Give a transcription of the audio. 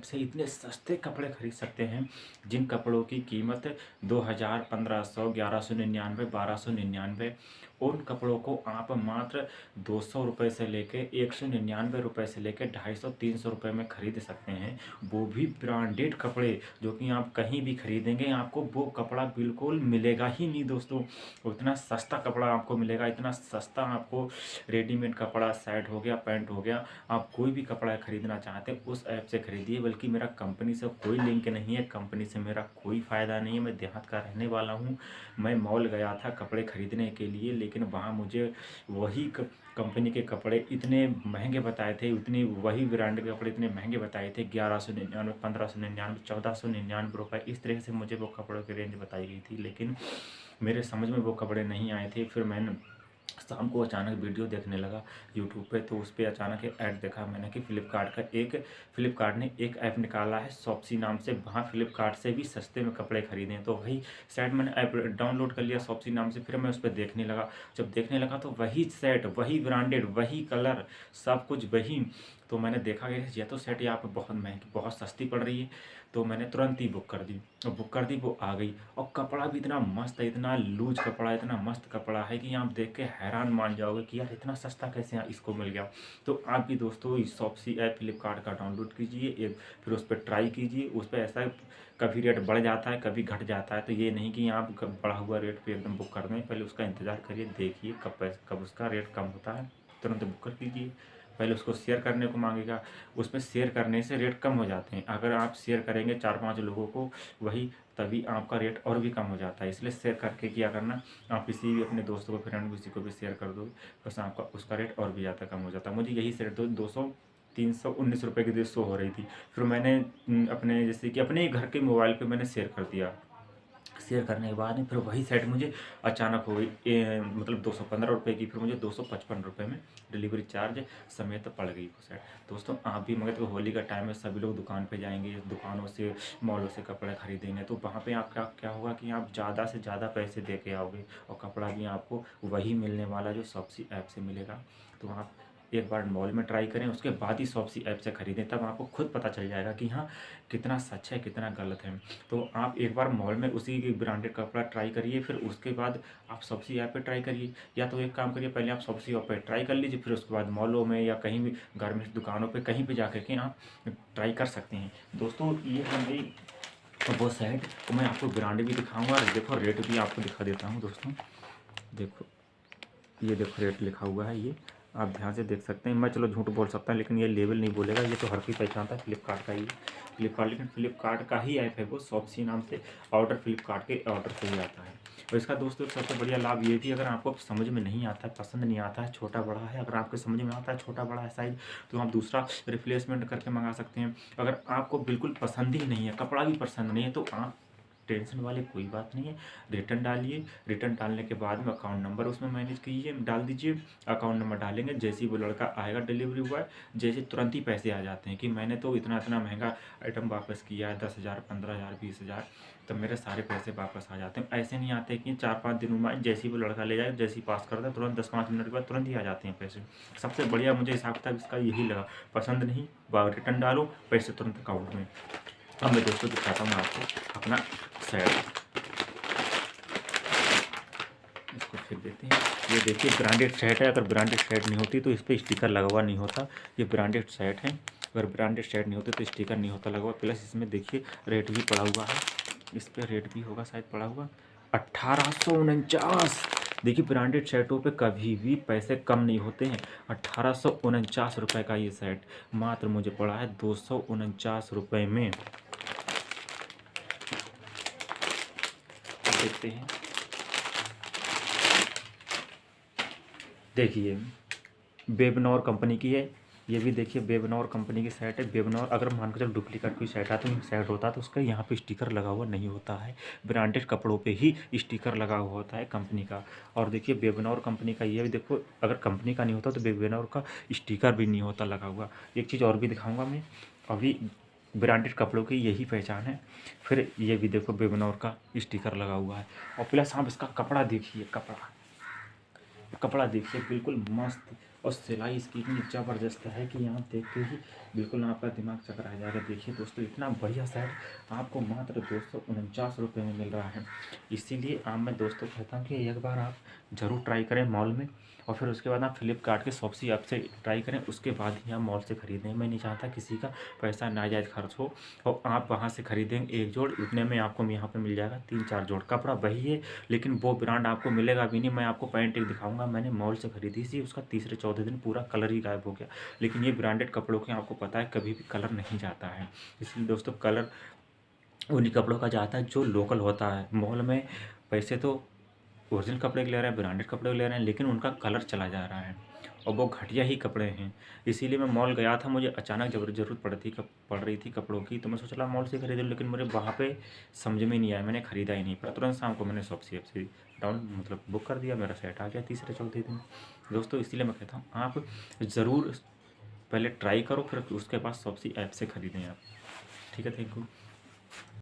से इतने सस्ते कपड़े खरीद सकते हैं, जिन कपड़ों की कीमत 2000, 1500, 1199, 1299, उन कपड़ों को आप मात्र 200 रुपये से लेके 199 रुपये से लेके 250-300 रुपये में खरीद सकते हैं। वो भी ब्रांडेड कपड़े, जो कि आप कहीं भी खरीदेंगे आपको वो कपड़ा बिल्कुल मिलेगा ही नहीं दोस्तों। उतना सस्ता कपड़ा आपको मिलेगा, इतना सस्ता आपको रेडीमेड कपड़ा, शर्ट हो गया, पैंट हो गया, आप कोई भी कपड़ा खरीदना चाहते हैं उस ऐप से खरीदिए। बल्कि मेरा कंपनी से कोई लिंक नहीं है, कंपनी से मेरा कोई फ़ायदा नहीं है। मैं देहात का रहने वाला हूँ। मैं मॉल गया था कपड़े खरीदने के लिए, लेकिन वहाँ मुझे वही कंपनी के कपड़े इतने महंगे बताए थे, उतनी वही ब्रांड के कपड़े इतने महंगे बताए थे, 1199, 1599, 1499 रुपये, इस तरह से मुझे वो कपड़ों की रेंज बताई गई थी। लेकिन मेरे समझ में वो कपड़े नहीं आए थे। फिर मैंने शाम को अचानक वीडियो देखने लगा यूट्यूब पे, तो उस पर अचानक एक ऐड देखा मैंने कि फ़्लिपकार्ट ने एक ऐप निकाला है शॉप्सी नाम से, वहाँ फ़्लिपकार्ट से भी सस्ते में कपड़े खरीदें। तो वही सेट मैंने ऐप डाउनलोड कर लिया शॉप्सी नाम से। फिर मैं उस पर देखने लगा, जब देखने लगा तो वही सेट, वही ब्रांडेड, वही कलर, सब कुछ वही। तो मैंने देखा कि यह तो सेट यहाँ पर बहुत महंगी, बहुत सस्ती पड़ रही है। तो मैंने तुरंत ही बुक कर दी, और बुक कर दी, वो आ गई। और कपड़ा भी इतना मस्त है, इतना लूज कपड़ा, इतना मस्त कपड़ा है कि आप देख के हैरान मान जाओगे कि यार इतना सस्ता कैसे यहाँ इसको मिल गया। तो आप भी दोस्तों इस शॉप्सी ऐप फ्लिपकार्ट का डाउनलोड कीजिए, एक फिर उस पर ट्राई कीजिए। उस पर ऐसा कभी रेट बढ़ जाता है, कभी घट जाता है। तो ये नहीं कि आप बढ़ा हुआ रेट पे एकदम बुक कर दें, पहले उसका इंतज़ार करिए, देखिए कब उसका रेट कम होता है, तुरंत बुक कर कीजिए। पहले उसको शेयर करने को मांगेगा, उसमें शेयर करने से रेट कम हो जाते हैं। अगर आप शेयर करेंगे 4-5 लोगों को, वही तभी आपका रेट और भी कम हो जाता है। इसलिए शेयर करके क्या करना, आप किसी भी अपने दोस्तों को, फ्रेंड किसी को भी शेयर कर दो, बस आपका उसका रेट और भी ज़्यादा कम हो जाता है। मुझे यही शेयर 319 रुपये की शो हो रही थी। फिर मैंने अपने जैसे कि अपने ही घर के मोबाइल पे मैंने शेयर कर दिया। शेयर करने के बाद में फिर वही सेट मुझे अचानक हो गई, मतलब 215 रुपये की, फिर मुझे 255 रुपये में डिलीवरी चार्ज समेत पड़ गई वो सेट। दोस्तों आप भी, मगर तो होली का टाइम है, सभी लोग दुकान पे जाएंगे, दुकानों से, मॉलों से कपड़े खरीदेंगे, तो वहाँ पे आपका क्या होगा कि आप ज़्यादा से ज़्यादा पैसे दे के आओगे, और कपड़ा भी आपको वही मिलने वाला जो शॉप्सी ऐप से मिलेगा। तो आप एक बार मॉल में ट्राई करें, उसके बाद ही शॉप्सी ऐप से खरीदें, तब आपको खुद पता चल जाएगा कि हाँ कितना सच है, कितना गलत है। तो आप एक बार मॉल में उसी ब्रांडेड कपड़ा ट्राई करिए, फिर उसके बाद आप शॉप्सी ऐप पे ट्राई करिए। या तो एक काम करिए, पहले आप शॉप्सी ऐप पे ट्राई कर लीजिए, फिर उसके बाद मॉलों में या कहीं भी गारमेंट्स दुकानों पे कहीं भी जा कर के आप ट्राई कर सकते हैं। दोस्तों ये है मेरी वो साइट, तो मैं आपको ब्रांड भी दिखाऊंगा, और देखो रेट भी आपको दिखा देता हूँ दोस्तों। देखो, ये देखो रेट लिखा हुआ है, ये आप ध्यान से देख सकते हैं। मैं चलो झूठ बोल सकता हूँ, लेकिन ये लेवल नहीं बोलेगा, ये तो हर कोई पहचानता है फ्लिपकार्ट का, ये फ्लिपकार्ट, लेकिन फ्लिपकार्ट का ही ऐप है वो, शॉप्सी नाम से। ऑर्डर फ्लिपकार्ट के ऑर्डर से ही आता है। और इसका दोस्तों सबसे बढ़िया लाभ ये भी, अगर आपको समझ में नहीं आता है, पसंद नहीं आता है, छोटा बड़ा है, अगर आपको समझ में आता है छोटा बड़ा है साइज, तो आप दूसरा रिप्लेसमेंट करके मंगा सकते हैं। अगर आपको बिल्कुल पसंद ही नहीं है, कपड़ा भी पसंद नहीं है, तो आप टेंशन वाली कोई बात नहीं है, रिटर्न डालिए। रिटर्न डालने के बाद में अकाउंट नंबर उसमें मैनेज कीजिए, डाल दीजिए। अकाउंट नंबर डालेंगे, जैसे ही वो लड़का आएगा डिलीवरी बॉय, जैसे तुरंत ही पैसे आ जाते हैं कि मैंने तो इतना इतना महंगा आइटम वापस किया है, 10,000, 15,000, 20,000, तब मेरे सारे पैसे वापस आ जाते हैं। ऐसे नहीं आते कि 4-5 दिनों में, जैसे ही वो लड़का ले जाए, जैसे ही पास करता है, तुरंत 10-5 मिनट के बाद तुरंत ही आ जाते हैं पैसे। सबसे बढ़िया मुझे हिसाब किताब इसका यही लगा। पसंद नहीं, रिटर्न डालो, पैसे तुरंत अकाउंट में। अब मैं दोस्तों दिखाता हूँ आपको अपना शर्ट, इसको फेंक देते हैं। ये देखिए ब्रांडेड शर्ट है, अगर ब्रांडेड शर्ट नहीं होती तो इस पर स्टिकर लगा हुआ नहीं होता। ये ब्रांडेड शर्ट है, अगर ब्रांडेड शर्ट नहीं होती तो स्टिकर नहीं होता लगा हुआ। प्लस इसमें देखिए रेट भी पड़ा हुआ है, इस पर रेट भी होगा शायद पड़ा हुआ, 1849। देखिए ब्रांडेड शर्टों पे कभी भी पैसे कम नहीं होते हैं। 1849 रुपये का ये शर्ट मात्र मुझे पड़ा है 249 रुपये में। देखते हैं, देखिए बेबनौर कंपनी की है, ये भी देखिए बेबनौर कंपनी की शर्ट है। बेबनौर, अगर मान के चलो डुप्लीकेट कोई शर्ट आता तो शर्ट होता तो उसका यहाँ पे स्टिकर लगा हुआ नहीं होता है। ब्रांडेड कपड़ों पे ही स्टिकर लगा हुआ होता है कंपनी का। और देखिए बेबनौर कंपनी का ये भी देखो, अगर कंपनी का नहीं होता तो बेबनौर का स्टिकर भी नहीं होता लगा हुआ। एक चीज़ और भी दिखाऊँगा मैं अभी, ब्रांडेड कपड़ों की यही पहचान है। फिर ये भी देखो बेबनौर का स्टिकर लगा हुआ है। और प्लस आप इसका कपड़ा देखिए, कपड़ा देखिए बिल्कुल मस्त, और सिलाई इसकी इतनी ज़बरदस्त है कि आप देख के ही बिल्कुल आपका दिमाग चकरा जाएगा। देखिए दोस्तों, इतना बढ़िया शर्ट आपको मात्र 249 रुपये में मिल रहा है। इसीलिए मैं दोस्तों कहता हूँ कि एक बार आप ज़रूर ट्राई करें मॉल में, और फिर उसके बाद आप फ्लिपकार्ट के शॉप्सी ऐप से ट्राई करें, उसके बाद ही आप मॉल से ख़रीदें। मैं नहीं चाहता किसी का पैसा नाजायज़ खर्च हो, और आप वहाँ से ख़रीदेंगे एक जोड़, उतने में आपको यहाँ पे मिल जाएगा 3-4 जोड़। कपड़ा वही है, लेकिन वो ब्रांड आपको मिलेगा भी नहीं। मैं आपको पैंट एक दिखाऊंगा, मैंने मॉल से ख़रीदी थी, उसका तीसरे चौथे दिन पूरा कलर ही गायब हो गया। लेकिन ये ब्रांडेड कपड़ों के आपको पता है कभी भी कलर नहीं जाता है। इसलिए दोस्तों, कलर उन्हीं कपड़ों का जाता है जो लोकल होता है। मॉल में पैसे तो ओरिजिनल कपड़े के ले रहे हैं, ब्रांडेड कपड़े के ले रहे हैं, लेकिन उनका कलर चला जा रहा है, और वो घटिया ही कपड़े हैं। इसीलिए मैं मॉल गया था, मुझे अचानक ज़रूरत पड़ रही थी कपड़ों की, तो मैं सोचा चला मॉल से खरीद लूँ, लेकिन मुझे वहाँ पे समझ में नहीं आया, मैंने ख़रीदा ही नहीं। पर तुरंत शाम को मैंने शॉप्सी ऐप से बुक कर दिया, मेरा सेट आ गया तीसरे चौथे दिन। दोस्तों, इसीलिए मैं कहता हूँ आप ज़रूर पहले ट्राई करो, फिर उसके बाद शॉप्सी ऐप से ख़रीदें आप। ठीक है, थैंक यू।